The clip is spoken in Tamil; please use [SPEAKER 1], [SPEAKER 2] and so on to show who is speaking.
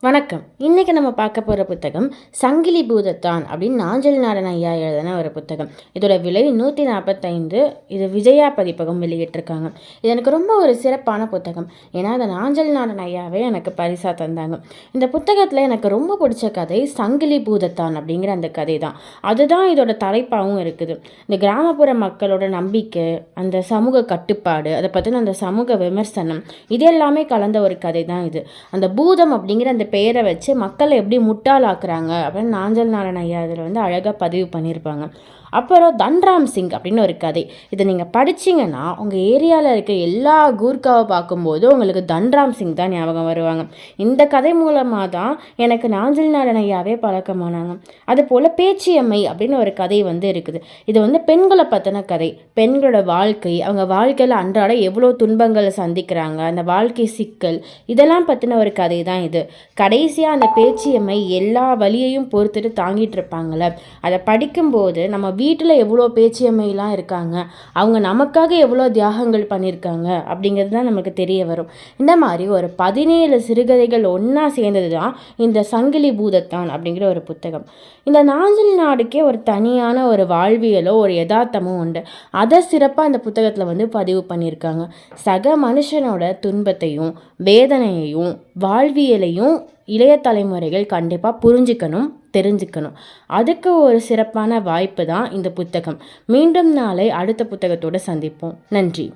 [SPEAKER 1] வணக்கம். இன்றைக்கி நம்ம பார்க்க போகிற புத்தகம் சங்கிலி பூதத்தான் அப்படின்னு நாஞ்சில் நாடன் ஐயா எழுதின ஒரு புத்தகம். இதோட விலை 145. இது விஜயா பதிப்பகம் வெளியிட்டிருக்காங்க. இது எனக்கு ரொம்ப ஒரு சிறப்பான புத்தகம். ஏன்னா அந்த நாஞ்சில் நாடன் ஐயாவே எனக்கு பரிசாக தந்தாங்க. இந்த புத்தகத்தில் எனக்கு ரொம்ப பிடிச்ச கதை சங்கிலி பூதத்தான் அப்படிங்கிற அந்த கதை தான். அதுதான் இதோட தலைப்பாகவும் இருக்குது. இந்த கிராமப்புற மக்களோட நம்பிக்கை, அந்த சமூக கட்டுப்பாடு, அதை பற்றின அந்த சமூக விமர்சனம், இது எல்லாமே கலந்த ஒரு கதை தான் இது. அந்த பூதம் அப்படிங்கிற அந்த பெயரை வச்சு மக்களை எப்படி முட்டாளாக்குறாங்க அப்படின்னு நாஞ்சில் நாடன் ஐயா இதில் அழகாக பதிவு பண்ணியிருப்பாங்க. அப்புறம் தன்ராம் சிங் அப்படின்னு ஒரு கதை. இதை நீங்கள் படிச்சிங்கன்னா உங்கள் ஏரியாவில் இருக்க எல்லா கூர்க்காவை பார்க்கும்போது உங்களுக்கு தன்ராம் சிங் தான் ஞாபகம் வருவாங்க. இந்த கதை மூலமாக தான் எனக்கு நாஞ்சில் நாடன் ஐயாவே பழக்கமானாங்க. அதுபோல் பேச்சியம்மை அப்படின்னு ஒரு கதை இருக்குது. இது பெண்களை பற்றின கதை. பெண்களோட வாழ்க்கை, அவங்க வாழ்க்கையில் அன்றாட எவ்வளோ துன்பங்களை சந்திக்கிறாங்க, அந்த வாழ்க்கை சிக்கல், இதெல்லாம் பற்றின ஒரு கதை தான் இது. கடைசியாக அந்த பேச்சியம்மை எல்லா வலியையும் பொறுத்துட்டு தாங்கிட்டு இருப்பாங்கள, அதை படிக்கும்போது நம்ம வீட்டில் எவ்வளோ பேச்சியம்மைலாம் இருக்காங்க, அவங்க நமக்காக எவ்வளோ தியாகங்கள் பண்ணியிருக்காங்க அப்படிங்கிறது தான் நமக்கு தெரிய வரும். இந்த மாதிரி ஒரு 17 சிறுகதைகள் ஒன்றா சேர்ந்தது தான் இந்த சங்கிலி பூதத்தான் அப்படிங்கிற ஒரு புத்தகம். இந்த நாஞ்சில் நாடுக்கே ஒரு தனியான ஒரு வாழ்வியலோ ஒரு யதார்த்தமும் உண்டு. அதை சிறப்பாக இந்த புத்தகத்தில் பதிவு பண்ணியிருக்காங்க. சக மனுஷனோட துன்பத்தையும் வேதனையையும் வாழ்வியலையும் இளைய தலைமுறைகள் கண்டிப்பாக புரிஞ்சுக்கணும், தெரிஞ்சுக்கணும். அதுக்கு ஒரு சிறப்பான வாய்ப்பு தான் இந்த புத்தகம். மீண்டும் நாளை அடுத்த புத்தகத்தோடு சந்திப்போம். நன்றி.